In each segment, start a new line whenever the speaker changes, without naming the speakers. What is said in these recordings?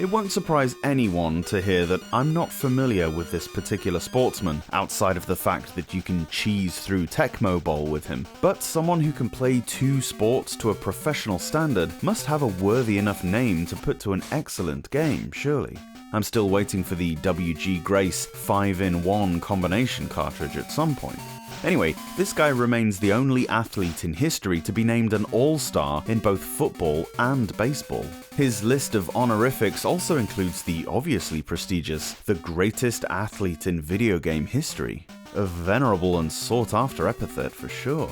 It won't surprise anyone to hear that I'm not familiar with this particular sportsman, outside of the fact that you can cheese through Tecmo Bowl with him, but someone who can play 2 sports to a professional standard must have a worthy enough name to put to an excellent game, surely. I'm still waiting for the WG Grace 5-in-1 combination cartridge at some point. Anyway, this guy remains the only athlete in history to be named an all-star in both football and baseball. His list of honorifics also includes the obviously prestigious the greatest athlete in video game history. A venerable and sought-after epithet for sure.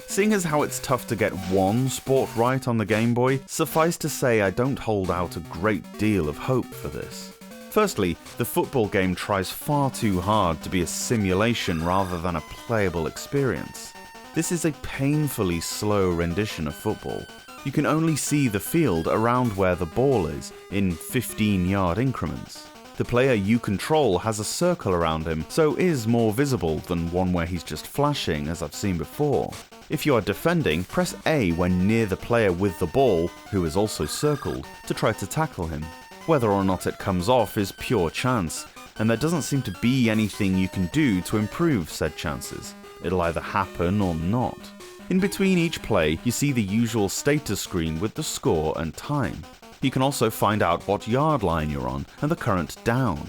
Seeing as how it's tough to get one sport right on the Game Boy, suffice to say I don't hold out a great deal of hope for this. Firstly, the football game tries far too hard to be a simulation rather than a playable experience. This is a painfully slow rendition of football. You can only see the field around where the ball is, in 15-yard increments. The player you control has a circle around him, so is more visible than one where he's just flashing, as I've seen before. If you are defending, press A when near the player with the ball, who is also circled, to try to tackle him. Whether or not it comes off is pure chance, and there doesn't seem to be anything you can do to improve said chances. It'll either happen or not. In between each play, you see the usual status screen with the score and time. You can also find out what yard line you're on and the current down.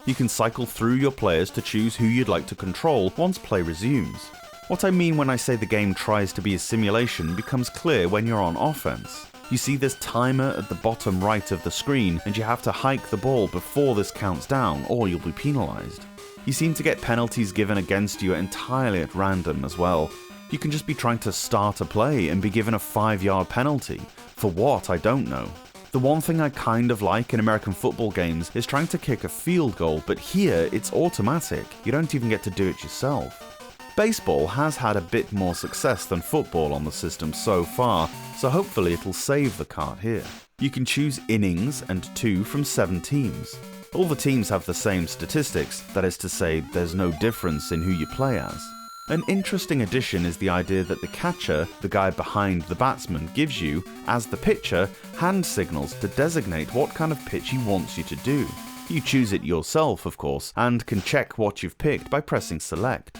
You can cycle through your players to choose who you'd like to control once play resumes. What I mean when I say the game tries to be a simulation becomes clear when you're on offense. You see this timer at the bottom right of the screen, and you have to hike the ball before this counts down, or you'll be penalised. You seem to get penalties given against you entirely at random as well. You can just be trying to start a play and be given a 5-yard penalty. For what, I don't know. The one thing I kind of like in American football games is trying to kick a field goal, but here it's automatic. You don't even get to do it yourself. Baseball has had a bit more success than football on the system so far, so hopefully it'll save the cat here. You can choose innings and 2 from 7 teams. All the teams have the same statistics, that is to say, there's no difference in who you play as. An interesting addition is the idea that the catcher, the guy behind the batsman, gives you, as the pitcher, hand signals to designate what kind of pitch he wants you to do. You choose it yourself, of course, and can check what you've picked by pressing select.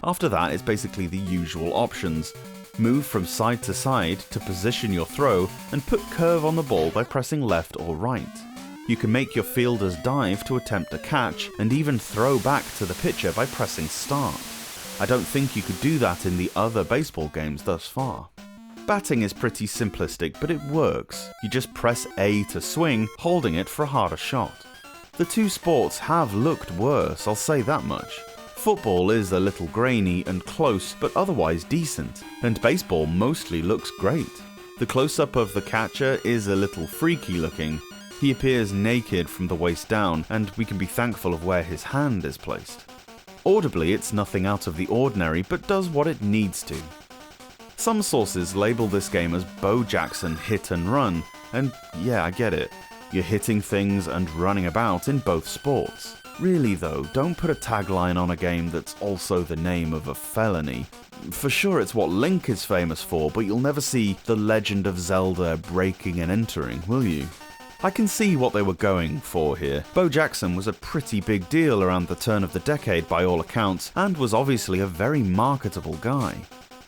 After that is basically the usual options. Move from side to side to position your throw, and put curve on the ball by pressing left or right. You can make your fielders dive to attempt a catch, and even throw back to the pitcher by pressing start. I don't think you could do that in the other baseball games thus far. Batting is pretty simplistic, but it works. You just press A to swing, holding it for a harder shot. The 2 sports have looked worse, I'll say that much. Football is a little grainy and close, but otherwise decent, and baseball mostly looks great. The close-up of the catcher is a little freaky looking. He appears naked from the waist down, and we can be thankful of where his hand is placed. Audibly, it's nothing out of the ordinary, but does what it needs to. Some sources label this game as Bo Jackson hit and run, and yeah, I get it. You're hitting things and running about in both sports. Really though, don't put a tagline on a game that's also the name of a felony. For sure it's what Link is famous for, but you'll never see The Legend of Zelda breaking and entering, will you? I can see what they were going for here. Bo Jackson was a pretty big deal around the turn of the decade by all accounts, and was obviously a very marketable guy.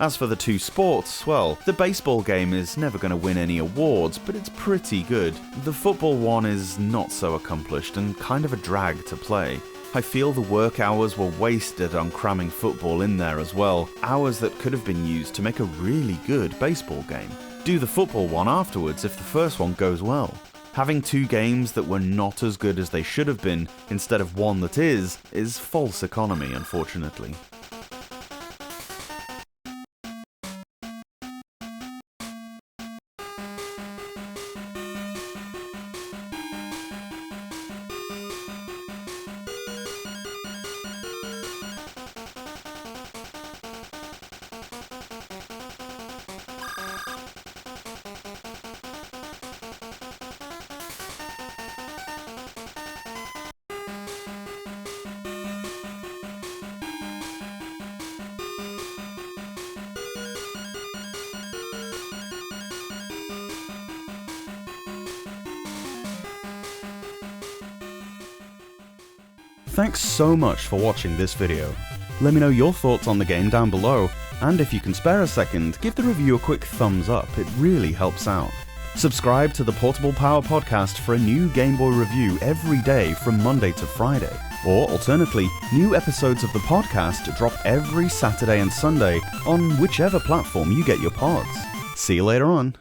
As for the 2 sports, well, the baseball game is never going to win any awards, but it's pretty good. The football one is not so accomplished and kind of a drag to play. I feel the work hours were wasted on cramming football in there as well, hours that could have been used to make a really good baseball game. Do the football one afterwards if the first one goes well. Having 2 games that were not as good as they should have been, instead of one that is false economy, unfortunately. Thanks so much for watching this video. Let me know your thoughts on the game down below, and if you can spare a second, give the review a quick thumbs up, it really helps out. Subscribe to the Portable Power Podcast for a new Game Boy review every day from Monday to Friday. Or alternatively, new episodes of the podcast drop every Saturday and Sunday on whichever platform you get your pods. See you later on.